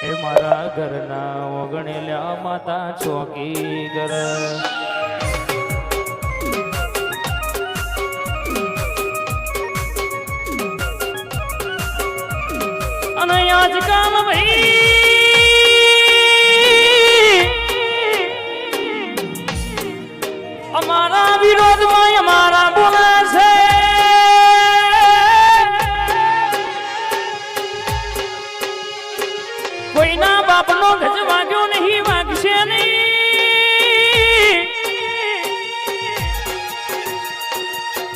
એ મારા ઘરના ઓગણેલ્યા માતા ચોકી ઘર અને આજકાલ ભાઈ અમારા વિરોધમાં અમારા બોલે છે કોઈના બાપનો ગજ વાગ્યો નહીં વાગશે નહીં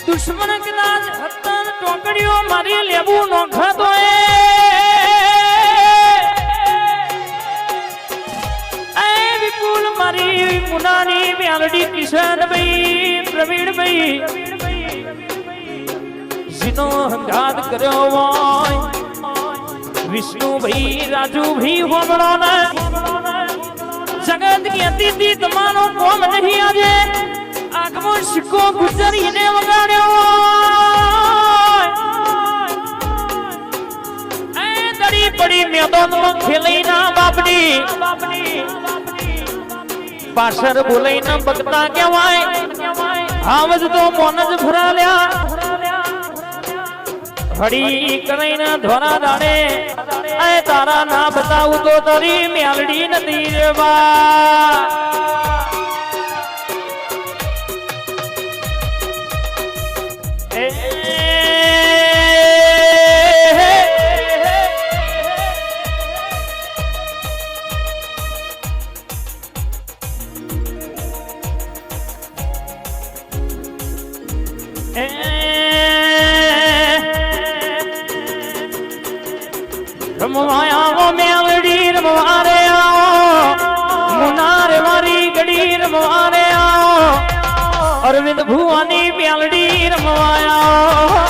દુશ્મન કદાચ હત્તર ટોકડીઓ મારી લેવું નો ખાતો વિપુલ મારી મુનાની મેલડી કિશનભાઈ પ્રવીણભાઈ જીનો હંગાત કર્યો હોય વિષ્ણુભાઈ રાજુભાઈ હોમળો ને જગત की અતિથિ તમારો કોમ નહીં આજે આગમો સિક્કો ગુજરીને વગાડ્યો એ દડી પડી મેદાનમાં ખેલઈના બાપની પાછળ બોલાઈને બગતા કહેવાય આવજ તો મોન જ ફરાલ્યા હડી કરીને ધોરા દાડે એ તારા ના બતાવું તો તારી મેલડી નથી રે બા રમવાયા મેલડી રમવારે આવો મુનારે મારી ગડી રમવારે આવો અરવિંદ ભુવાની મેલડી રમવાયા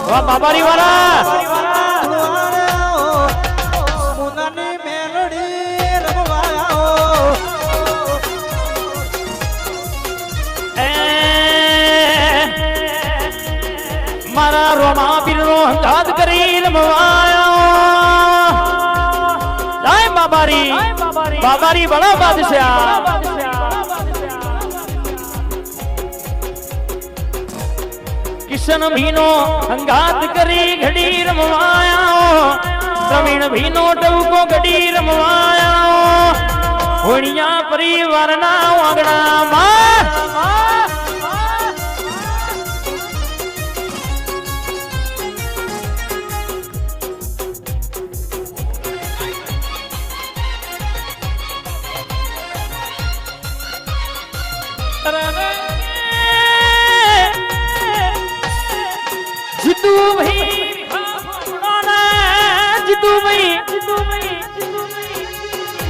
વાહ બાબારી વાળા મારા રોમા પીરનો હંગાત કરી રમવાયા લાય બાબારી બાબારી બડા બાદશાહ કિશન ભીનો હંગાત કરી ઘડી રમવાયા પ્રવીણ ભીનો ટવકો ઘડી રમવાયા હોણિયા પરિવારના આંગણામાં જીતુ ભાઈ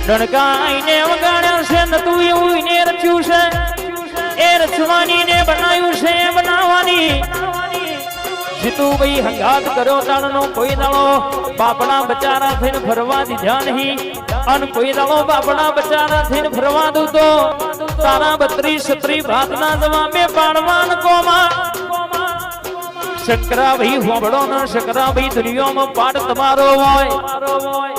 ડણકાઈને વગાડ્યા છે નતું એવું ને રચ્યું છે એ રચવાની ને બનાવ્યું છે બનાવવાની જીતુભાઈ હંગાત કર્યો તાણનો કોઈ દાડો બાપડા બચારા થઈને ફરવા દીધા નહીં અને કોઈ દાડો બાપડા બચારા થઈને ફરવા દઉં તો તારા 32 ભાતના જવાબે પાડવાન કોમાં શંકરાભાઈ હોબળો ન શંકરાભાઈ દુનિયામાં પાડ તમારો હોય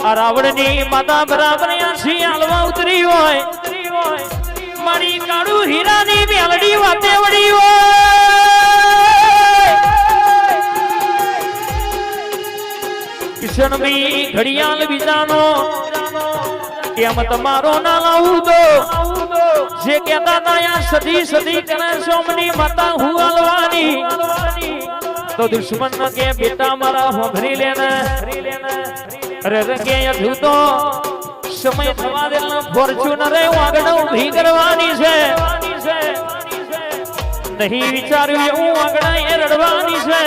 આ રાવણની માતા બરાબર આંસી હાલવા ઉતરી હોય મારી કાળુ હીરાની મેલડી વાતે વળી હોય કિશનભાઈ ઘડિયાળ બીજાનો એમ તમારો ના લાવું તો જે કહેતા હતા સદી સદી કરે સોમની માતા હું હાલવાની તો દુશ્મન કે બેટા મારા હોભરી લેને અરે કે અધુ તો સમય થવા દે ફોર્ચ્યુનર આગળ ઊભી કરવાની છે નહીં વિચાર્યું એવું આગળ એ રડવાની છે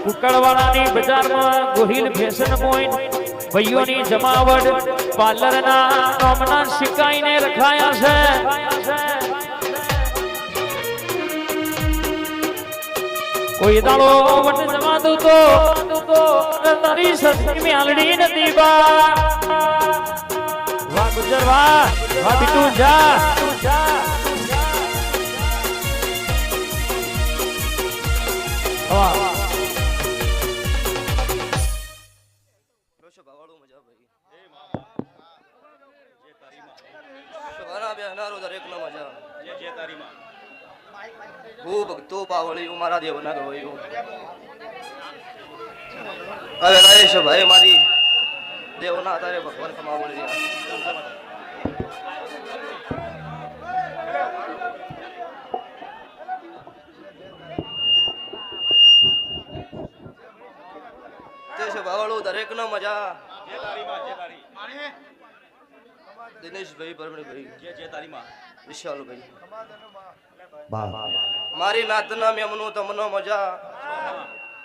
ઉકળવાળાની બજારમાં ગોહિલ ફેશન પોઈન્ટ ભાઈઓની જમાવટ પાર્લરના નામના શિકાઈને રખાયા છે કોઈ દાડો વટ જવા દઉં તો તારી સસરી મેલડી નથી બા વાહ ગુજર વાહ વાહ બીટુ જા વાહ ભક્તો પાવળિયું મારા દેવના ગવાયું હવે લાયેશ ભાઈ મારી દેવના તારે ભગવાન કમાવળી ભાવળું દરેક નો મજા દિનેશભાઈ પરમણીભાઈ વિશાલભાઈ મારી નાતના મેમનું તમનો મજા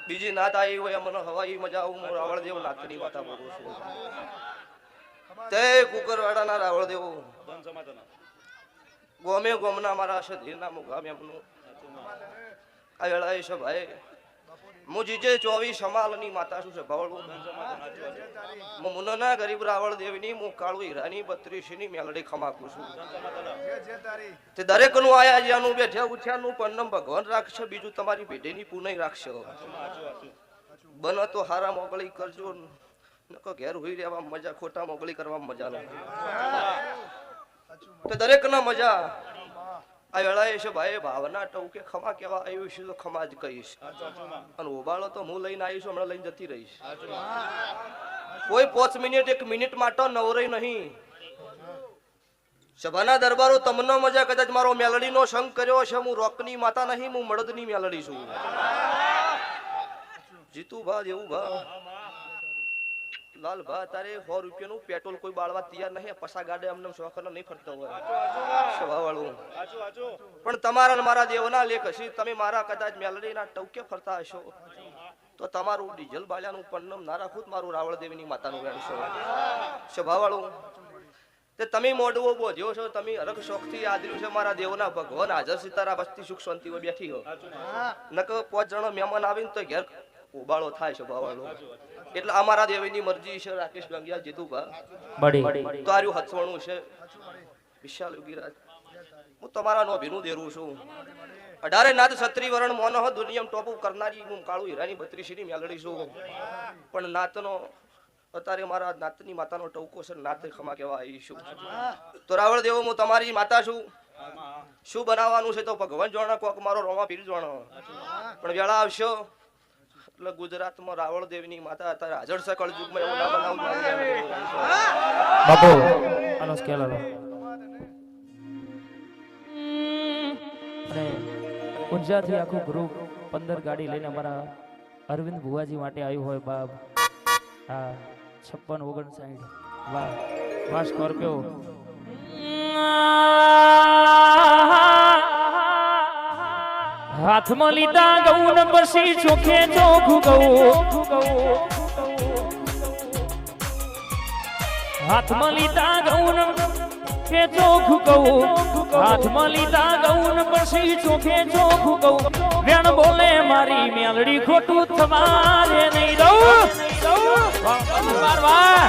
બીજી નાત આવી હોય અમને હવાઈ મજા હું રાવળદેવ નાતની વાતા બોલું છું તે કુકરવાડાના રાવળદેવ ગોમે ગોમના મારા સધીરના મુગા મેમનું આ વેળાએ છે ભાઈ હું જીજે 24 સમાલની માતા છું છે ભાવળું હું મુનના ગરીબ રાવળ દેવની હું કાળુ હીરાની 32 ની મેલડી ખમાકું છું તે દરેક નું આયા જ્યાનું બેઠ્યા ઉઠ્યાનું પન્નમ ભગવાન રાખશે બીજું તમારી પેઢીની પુનઈ રાખશે બનો તો હારા મોગળી કરજો નકો ઘેર હોઈ રહેવા મજા ખોટા મોગળી કરવા મજા નથી તે દરેક ના મજા આ વેળાએ છે ભાઈ ભાવના ટોકે ખમા કેવા આવ્યું છે તો ખમા જ કહીશ અને ઉબાળો તો હું લઈને આવીશ હમણાં લઈને જતી રહીશ કોઈ 5 મિનિટ 1 મિનિટ માટે નવરાઈ નહીં સભાના દરબારો તમને મજા કદાચ મારો મેલડીનો સંગ કર્યો છે હું રોકની માતા નહીં હું મળદની મેલડી છું જીતુ ભા જેવું ભા લાલ ભા તારે 100 રૂપિયાનું પેટ્રોલ કોઈ બાળવા તૈયાર નહીં પસા ગાડે અમને શોખનો નહીં ફરતો હોય સવાવાળું પણ તમારા મારા દેવના લેખ હશે તમે મારા કદાચ મેલડીના ટોકે ફરતા હશો તો તમારું ડીઝલ બાળ્યાનું પન્નમ ના રાખું મારું રાવળ દેવીની માતાનું વેણશો સભાવાળું તે તમે મોઢવો બોધ્યો છો તમે હરખ શોખથી આદર્યું છે મારા દેવના ભગવાન હાજર સિતારા બસ્તી સુખ શાંતિમાં બેઠી હો નક 5 જણો મહેમાન આવીને તો ઘેર ઉબાળો થાય છે ભાવાળો એટલે અમારા દેવીની મરજી છે રાકેશ ગંગિયા જીતુભા બડી તો આર્યું હસવણું છે વિશાલ યોગીરાજ હું તમારા નો ભીનું દેરું છું 18 નાદ છત્રી વરણ મોનો દુનિયમ ટોપ કરનારી હું કાળુ હીરાની 32 ની મેલડી છું પણ નાતનો અત્યારે મારા નાતની માતાનો ટોકો છે નાત ખમા કેવા આવી છું તો રાવળ દેવો હું તમારી માતા છું શું બનાવવાનું છે તો ભગવાન જોણા કોક મારો રોમા પીર જોણો પણ વેળા આવશો એટલે ગુજરાતમાં રાવળ દેવીની માતા અત્યારે હાજર છે કળયુગમાં એવું ના બનાવું બાપુ આનો સ્કેલ આલો અને ઊંઝાથી આખું ગ્રુપ 15 ગાડી લઈને અમારા અરવિંદ ભુવાજી માટે આવ્યું હોય બાપ હા 56 59 વાહ વાહ સ્કોર્પિયો હાથમાં લીધા ગૌન પછી ચોખે ચોખું ગૌ હાથમાં લીધા ગૌન કે ચોખું ગૌ હાથમાં લીધા ગૌન પછી ચોખે ચોખું ગૌ વેણ બોલે મારી મેલડી ખોટું તમારે નહીં દઉં વાહ વાહ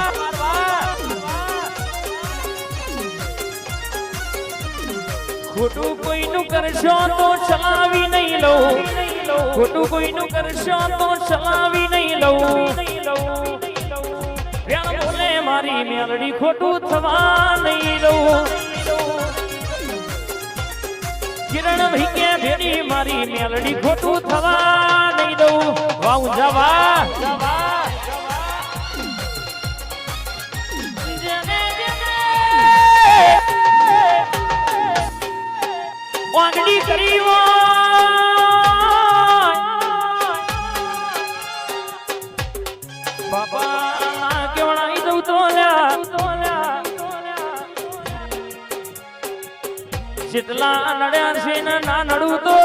ખોટું કોઈનું કરશો તો ચલાવી નહીં લઉં ખોટું કોઈનું કરશો તો ચલાવી નહીં લઉં વેણ બોલે મારી મેલડી ખોટું થવા નહીં દઉં કિરણ ભીકે ભેડી મારી મેલડી ખોટું થવા નહીં દઉં વાહ જવા વાગડી કરી બાપા કેવડાઈ દઉં તો જેટલા નડ્યા છે ને ના નડું તો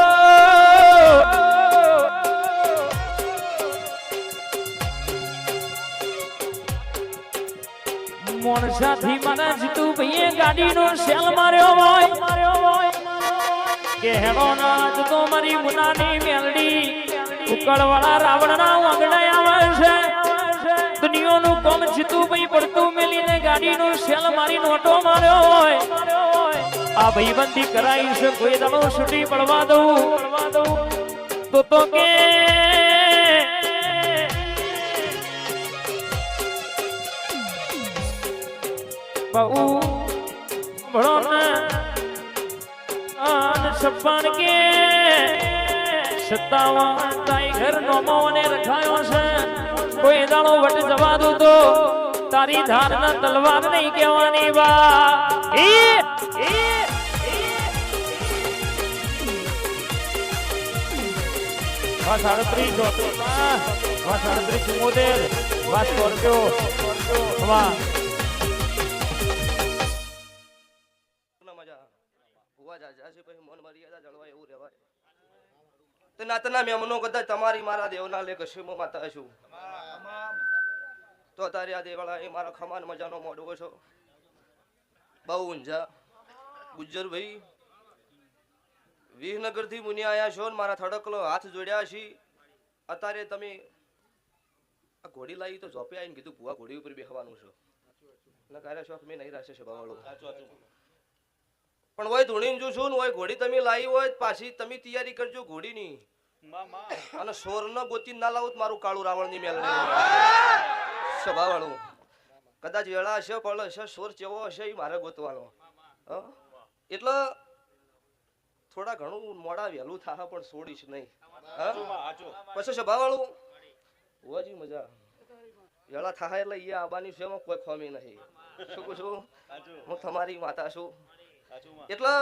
મોણસાથી મારા જીતુ ભાઈએ ગાડીનો સેલ માર્યો હોય કે હેડો ના તો મારી મુનાની મેલડી ઉકળવાળા રાવણના વાગડા આવે છે દુનિયાનું કોમ જીતુભાઈ પડતું મેલીને ગાડીનું સેલ મારી નોટો માર્યો હોય આ ભાઈબંધી કરાઈ છે કોઈ દાડો છૂટી પડવા દઉં તો કે બહુ ભણો ને આન છપ્પન કે 57 ટાઈગર નોમો ને રખાયો છે કોઈ દાડો વટ જવા દો તો તારી ધારના તલવાર નહીં કહેવાની બા વાસ 38 વાસ 38 મોડેલ વાસ સ્કોર્પિયો વાહ મજા ભુવા જાજા છે પછી મન મર્યાદા જળવાય એવું રહેવાય તે નાતના મેમનો કદાચ તમારી મારા દેવના લે કશીમો માતા છું તો તારી આ દેવાળા એ મારા ખમાન મજાનો મોડવો છો બહુ ઊંઝા ગુજ્જર ભાઈ વિહનગર થી મુનિ આયા છો ને મારા થડકલો હાથ જોડ્યા છે અત્યારે તમે આ ઘોડી લાવી તો ઝોપે આવીને કીધું ભુવા ઘોડી ઉપર બેહવાનું છે એટલે કાર્ય શોખ મેં નહીં રાખશે સભાવાળો પણ હોય ધૂણીને જો છું ને હોય ઘોડી તમે લાવી હોય પાછી તમે તૈયારી કરજો ઘોડીની અને સોર ન ગોતી ના લાવું મારું કાળું રાવણ ની મેલ સભાવાળું કદાચ વેળા હશે પણ હશે સોર ચેવો હશે એ મારે ગોતવાનો એટલે થોડા ઘણું મોડા વહેલું થાય પણ છોડીશ નહીં પછી સભાવાળું હોવાજી મજા વેળા થાય એટલે એ આવવાની છે કોઈ ખોમી નહીં શું કહું છું હું તમારી માતા છું એટલે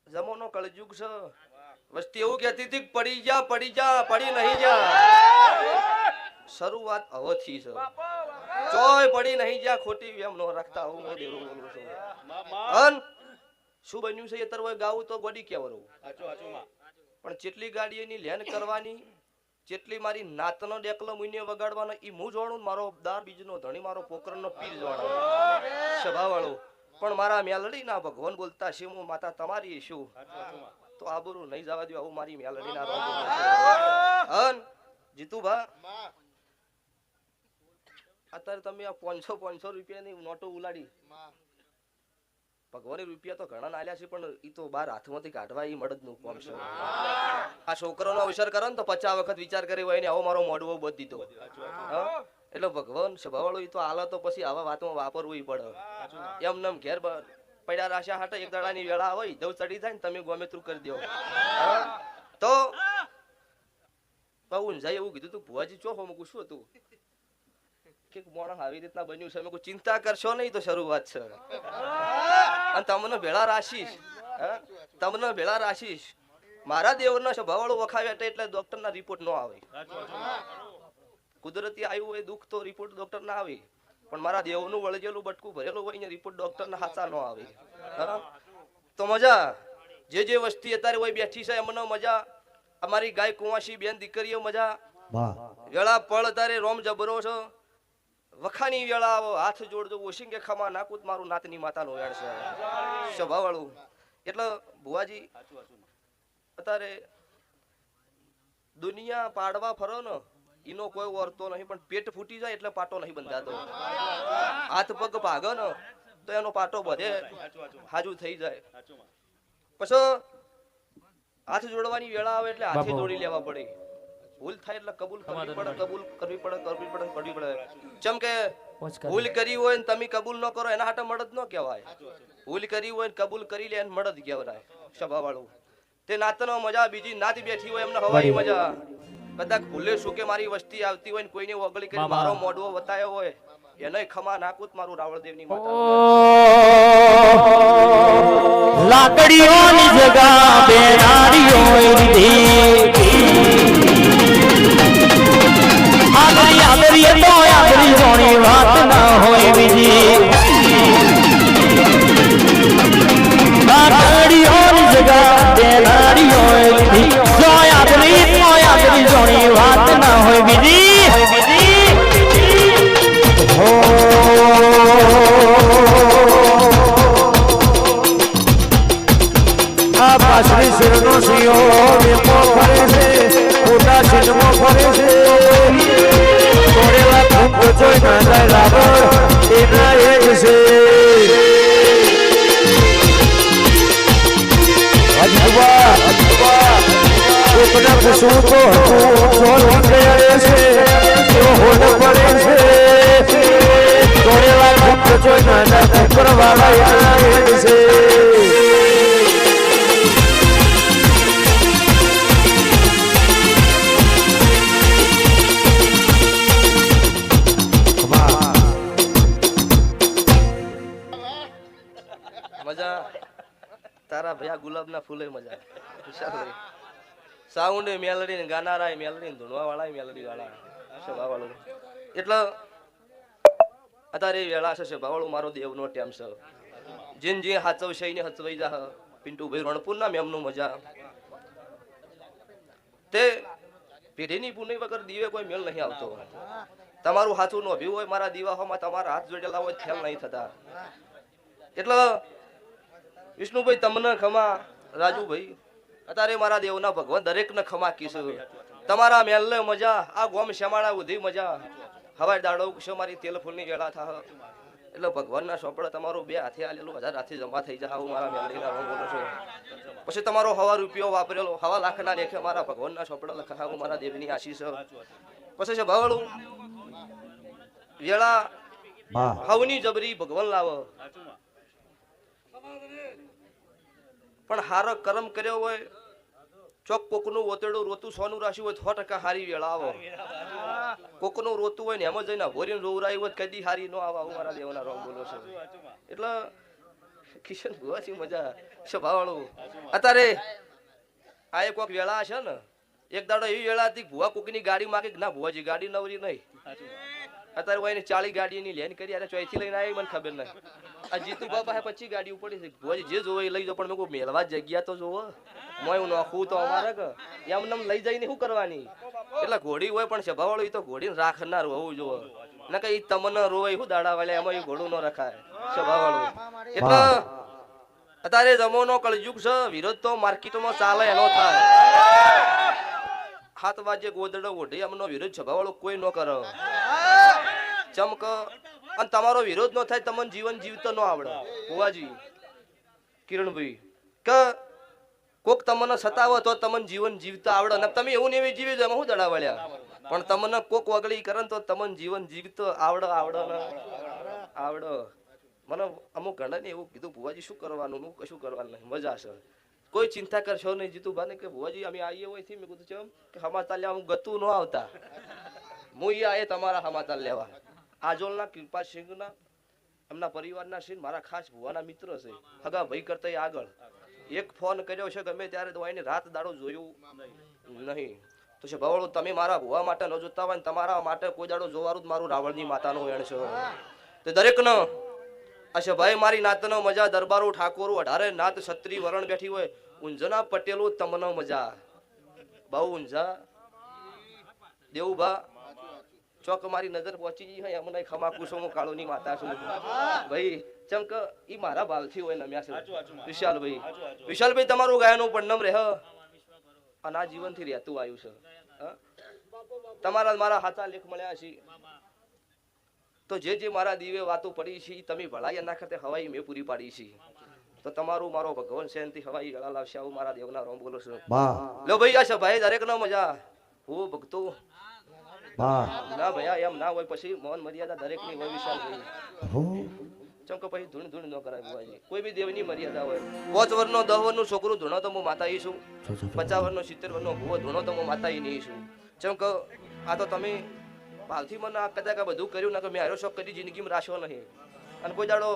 જમાનો કળયુગ છે વસ્તી એવું કહેતી હતી પડી જા પડી નહીં જા શરૂઆત હવથી છે ચોય પડી નહીં જા ખોટી એમ નો રાખતા હું દેવું બોલું છું અન શું બન્યું છે અત્યારે હોય ગાવું તો ગોડી કેવરો પણ જેટલી ગાડીઓની લેન કરવાની જેટલી મારી નાતનો ડેકલો મુઈને વગાડવાનો ઈ હું જોણું મારો દાર બીજનો ધણી મારો પોકરણનો પીર જોણો સભાવાળો પણ મારા મેલડી ના ભગવાન બોલતા છે હું માતા તમારી શું તો આબરૂ નહીં જવા દો આવું મારી મેલડી ના હન જીતુભા અત્યારે તમે આ 500 રૂપિયાની નોટો ઉલાડી ભગવાને રૂપિયા તો ઘણા નાલ્યા છે પણ ઈ તો બાર હાથમાંથી કાઢવા ઈ મળદનું કામ છે આ છોકરાનો અવસર કરે ને તો 50 વખત વિચાર કરી હોય ને આવો મારો મોઢવો બધ દીધો એટલે ભગવાન સ્વભાવવાળો ઈ તો આલા તો પછી આવા વાતમાં વાપરવું પડે એમ નમ ઘેર પડ્યા રાશા હાટે એક દાડાની વેળા હોય જવ ચડી જાય ને તમે ગમે તું કરી દો તો બહુ જાય એવું કીધું તું ભુવાજી ચો હો મૂકું શું હતું કે મોણા આવી રીતના બન્યું છે મેં ચિંતા કરશો નહીં તો શરૂઆત છે અને તમને ભેળા રાશીશ મારા દેવના સ્વભાવવાળો વખાવ્યા એટલે ડોક્ટરના રિપોર્ટ ન આવે કુદરતી આવ્યું હોય દુઃખ તો રિપોર્ટ ડોક્ટર ના આવે પણ મારા દેવનું વળગેલું બટકું ભરેલું હોય ને રિપોર્ટ ડોક્ટર ના હાચા ન આવે તો મજા જે વસ્તી અત્યારે હોય બેઠી છે એમને મજા અમારી ગાય કુંવાસી બેન દીકરીઓ મજા વેળા પળ તારે રોમ જબરો છો વખાની વેળા આવો હાથ જોડજો ઓશિંગે ખમા નાકુત મારું નાતની માતાનું વેણ છે સ્વભાવવાળું એટલે ભુવાજી અત્યારે દુનિયા પાડવા ફરો ને ઈનો કોઈ વર્તો નહીં પણ પેટ ફૂટી જાય એટલે પાટો નહીં બંધાતો હાથ પગ ભાગે ને તો એનો પાટો બધે હાજુ થઈ જાય પછી હાથ જોડવાની વેળા આવે એટલે હાથે જોડી લેવા પડે ભૂલ થાય એટલે કબૂલ કરવી પડે જેમ કે ભૂલ કરી હોય ને તમે કબૂલ ન કરો એના હાટે મળદ ન કહેવાય ભૂલ કરી હોય ને કબૂલ કરી લે મળદ કહેવાય સભાવાળું તે નાતનો મજા બીજી નાત બેઠી હોય એમને હવાઈ મજા કદાચ ભૂલે શું કે મારી વસ્તી આવતી હોય ને કોઈને ઓગળી કરી મારો મોઢવો બતાયો હોય એને ખમા નાકુત મારું રાવળદેવની માતા લાકડીઓની જગા બેનાડીઓ આદરી તો આદરી જોણી વાત ના હોય બીજી લાકડીઓની જગા બેનાડીઓ આદરી જોણી વાત ના હોય બીજી આ પાછળી શિરનો સિંહો વેપો કરે છે ભાઈ આ ગુલાબના ફૂલે મજા સાઉન્ડ મેલડી ને ગાનારા મેલડી ને ધૂણવા વાળા મેલડી વાળા સભા વાળું એટલે અત્યારે વેળા છે સભા વાળું મારો દેવનો ટેમ છે જીન જે હાચવશે ને હચવાઈ જા પિન્ટુભાઈ રણપુર ના મેમનું મજા તે પેઢીની પુનઈ વગર દીવે કોઈ મેલ નહીં આવતો તમારું હાથું નો ભી હોય મારા દીવાહોમાં તમારા હાથ જોડેલા હોય ખેલ નહીં થતા એટલે વિષ્ણુભાઈ તમને ખમા રાજુભાઈ અત્યારે મારા દેવના ભગવાન દરેકને ખમા કીશું તમારા મેલને મજા આ ગોમ શમાળા ઉધી મજા હવાઈ દાડો છે મારી તેલ ફૂલની વેળા થા એટલે ભગવાનના સોપડા તમારું બે હાથે આલેલું 1000 હાથે જમા થઈ જાય હું મારા મેલડીના રોમ બોલું છું પછી તમારો 1,000 રૂપિયો વાપરેલો 1,000 લાખના લેખે મારા ભગવાનના સોપડા લખા હું મારા દેવની આશીષ પછી છે ભાવળું વેળા હવની જબરી ભગવાન લાવો પણ હારો કર્મ કર્યો હોય ચોક કોકનું ઓતેડું રોતું સોનું રાખ્યું હોય 100% હારી વેળા આવો કોકનું રોતું હોય ને એમ જઈને ભોરીને રોવરાયું હોય કદી હારી નો આવા હું મારા દેવના રોમ બોલો છું એટલે કિશન ભુવાજી મજા સ્વભાવવાળું અત્યારે આ એક કોક વેળા છે ને એક દાડો એવી વેળા હતી ભુવા કોકની ગાડી માંગે ના ભુવાજી ગાડી નવરી નહીં અત્યારે હોય ને 40 ગાડીની લેન કરી અરે ચોઈથી લઈને આવી મને ખબર નહીં આ જીતુ બાબા 25 ગાડી ઉપડી છે ભુવાજી જે જોવે એ લઈ જાઓ પણ મેં કોઈ મેળવા જગ્યા તો જોવો મોય હું નોખું તો અમારે કે એમ નમ લઈ જઈને શું કરવાની એટલે ઘોડી હોય પણ સ્વભાવવાળું તો ઘોડીને રાખનાર હોવું જોવે ના કે તમને રોવાય શું દાડા વાળા એમાં એ ઘોડું ન રખાય સ્વભાવવાળું એટલે અત્યારે જમોનો કળયુગ છે વિરોધ તો માર્કેટમાં ચાલે એનો થાય 7 વાગે ગોદડો ઓઢી એમનો વિરોધ સ્વભાવવાળું કોઈ ન કરે ચમક અને તમારો વિરોધ ન થાય તમને જીવન જીવતો ન આવડે ભુવાજી કિરણભાઈ કે કોક તમને સતાવો તો તમને જીવન જીવતા આવડે ને તમે એવું ને એવી જીવી જાય હું દડા વળ્યા પણ તમને કોક વગળી કરે તો તમને જીવન જીવતો આવડે આવડે મને અમુક ઘણા ને એવું કીધું ભુવાજી શું કરવાનું હું કશું કરવાનું નહીં મજા છે કોઈ ચિંતા કરશો નહીં જીતુભાને કે ભુવાજી અમે આવીએ હોય થી મેં કીધું છે કે સમાચાર લેવા હું ગતું ન આવતા હું એ આયે તમારા સમાચાર લેવા આજોલના કૃપા સિંહના એમના પરિવારના સિંહ મારા ખાસ ભુવાના મિત્ર છે હગા ભાઈ કરતા આગળ એક ફોન કર્યો છે ગમે ત્યારે તો એને રાત દાડો જોયું નહીં તો છે ભવળો તમે મારા ભુવા માટે ન જોતા હોય ને તમારા માટે કોઈ દાડો જોવાનું જ મારું રાવણની માતાનું વેણ છે તે દરેકનો અચ્છા ભાઈ મારી નાતનો મજા દરબારો ઠાકોરો 18 નાત ક્ષત્રિય વરણ બેઠી હોય ઊંઝના પટેલો તમને મજા બહુ ઊંઝા દેવુભા ચોક મારી નજર પહોંચી ગઈ હોય એમને ખમાકુ છું હું કાળોની માતા છું ભાઈ ચમક ઈ મારા ભાવથી હોય નમ્યા છે વિશાલભાઈ તમારું ગાયનું પડનમ રહે અને આ જીવનથી રહેતું આવ્યું છે તમારા મારા હાથા લેખ મળ્યા છે તો જે મારા દીવે વાતો પડી છે તમે ભળાઈ ના ખાતે હવાઈ મેં પૂરી પાડી છે તો તમારું મારો ભગવાન શાંતિ હવાઈ ગળા લાવશે આવું મારા દેવના રોમ બોલો છું લો ભાઈ આ ભાઈ દરેક નો મજા હું ભક્તો ના ભયા એમ ના હોય પછી મૌન મર્યાદા દરેક ની હોય વિશાલ ભાઈ ચમકો પછી ધૂણ ધૂણ ન કરાય ભુવાજી કોઈ બી દેવની મર્યાદા હોય 5 વર્ષનો 10 વર્ષનું છોકરું ધૂણો તો હું માતા ઈ છું 50 વર્ષનો 70 વર્ષનો ભુવો ધૂણો તો હું માતા ઈ નહીં છું ચમકો આ તો તમે ભાવથી મને આ કદાચ આ બધું કર્યું ના કે મેં હારો શોખ કરી જિંદગીમાં રાખ્યો નહીં અને કોઈ દાડો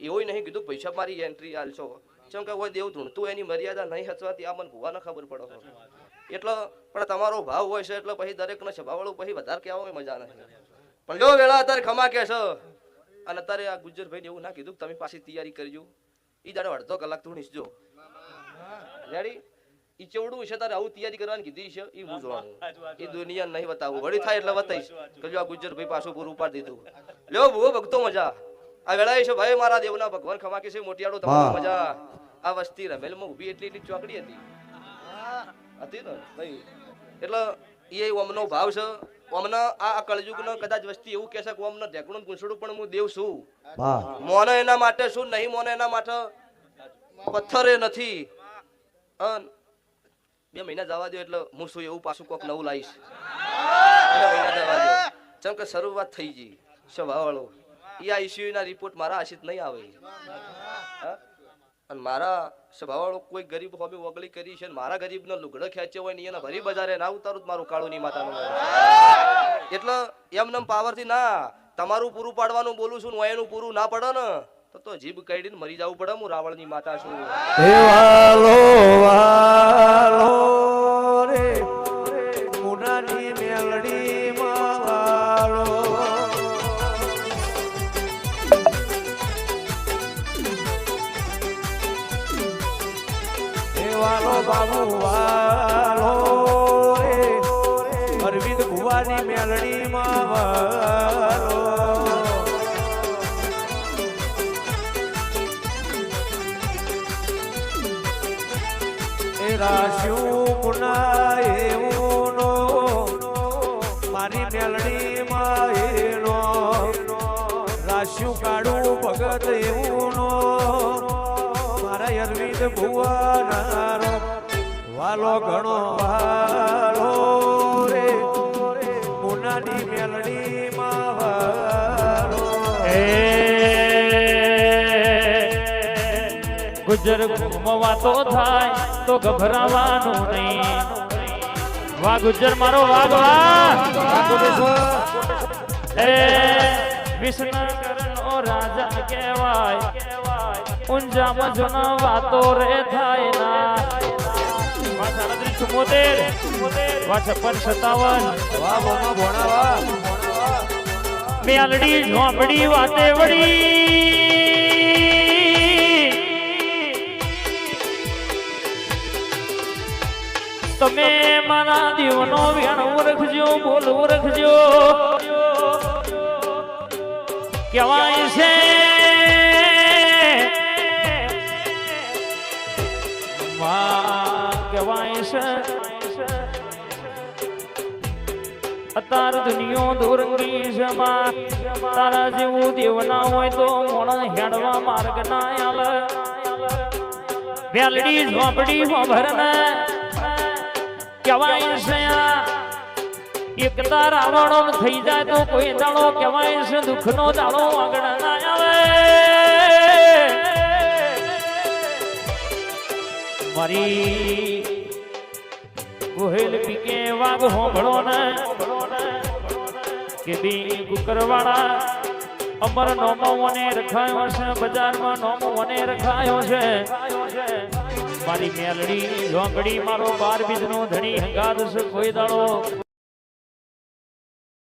એવું નહીં કીધું પૈસા મારી એન્ટ્રી આલશો ચમ કે કોઈ દેવ ધૂણતું એની મર્યાદા નહીં હચવાતી આ મને ભુવાને ખબર પડે એટલે પણ તમારો ભાવ હોય છે એટલે પછી દરેકને સ્વભાવવાળું પછી વધારે કહેવામાં મજા નથી પણ જો વેળા અત્યારે ખમા કે છે અને અત્યારે આ ગુજરભાઈને એવું ના કીધું તમે પાછી તૈયારી કરજો ઈ દાડો અડધો કલાક ધૂણીશ જો રેડી ઈ ચેવડું છે તારે આવું તૈયારી કરવાની કીધી છે ઈ હું જોવાનું એ દુનિયા નહીં બતાવું વળી થાય એટલે બતાવીશ કે જો આ ગુજરભાઈ પાછું પૂરું ઉપાડી દીધું લ્યો ભૂવો ભક્તો મજા આ વેળાએ છે ભાઈ મારા દેવના ભગવાન ખમા કે છે મોટિયાળો તમારો મજા આ વસ્તી રમેલમાં ઊભી એટલી ચોકડી હતી ને ભાઈ એટલે એ ઓમનો ભાવ છે ઓમના આ કળયુગનો કદાચ વસ્તી એવું કહેશે કે ઓમનો ઢેકણું ગુંસડું પણ હું દેવ છું મોને એના માટે શું નહીં મોને એના માટે પથ્થરે નથી 2 મહિના જવા દો એટલે હું શું એવું પાછું કોક નવું લાવીશ 2 મહિના જવા દો જેમ કે શરૂઆત થઈ ગઈ સ્વભાવવાળો એ આ ઇસ્યુના રિપોર્ટ મારા આશિત નહીં આવે અને મારા સ્વભાવવાળો કોઈ ગરીબ હોમે વગળી કરી છે મારા ગરીબનો લુગડો ખેંચ્યો હોય ને એના ભરી બજારે ના ઉતારું મારું કાળુની માતાનું એટલે એમ નમ પાવરથી ના તમારું પૂરું પાડવાનું બોલું છું હું એનું પૂરું ના પડે ને તો તો જીભ કાઢીને મરી જવું પડે હું રાવણની માતા છું હે વાલો વાલો રે મુનાની મેલડી માં વાલો હે વાલો બાબુ વાલો રે અરવિંદ ભુવાની મેલડી માં વાલો રાશ્યું પુના એવું નો મારી મેલડી માં એનો રાશ્યું કાઢું ભગત એવું નો મારા અરવિંદ ભુવાનારો વાલો ઘણો વાલો રે પુનાની મેલડી માં વાલો ગુજર વાતો થાય તો ગભરાવાનું નહીં વાહ ગુજર મારો વાઘ વાહ એ વિષ્ણુ રાજા કહેવાય ઊંઝામાં જૂના વાતો રે થાય ના વાહ 37 વાહ 56 વાહ બોમા ભોણા વાહ મેલડી ઝોપડી વાતે વળી તમે મારા દીવનો વેણ ઓળખજો બોલ ઓળખજો કહેવાય છે કહેવાય છે અતાર દુનિયો દોરંગી છે તારા જેવું દેવના હોય તો મોણ હેડવા માર્ગ ના આલે વેલડી ઝોપડી ભરને કહેવાય છે એક તારા રાવણો થઈ જાય તો કોઈ દાડો કહેવાય છે દુઃખનો દાડો આગળ ના આવે મારી ગોહેલ પીકે વાઘ હોંભળો ને કે બી કુકરવાળા અમર નોમો મને રખાયો છે બજારમાં નોમો મને રખાયો છે મારી મેલડી ઝોંપડી મારો 12 બીજનો ધણી હંગાત છે કોઈ દાડો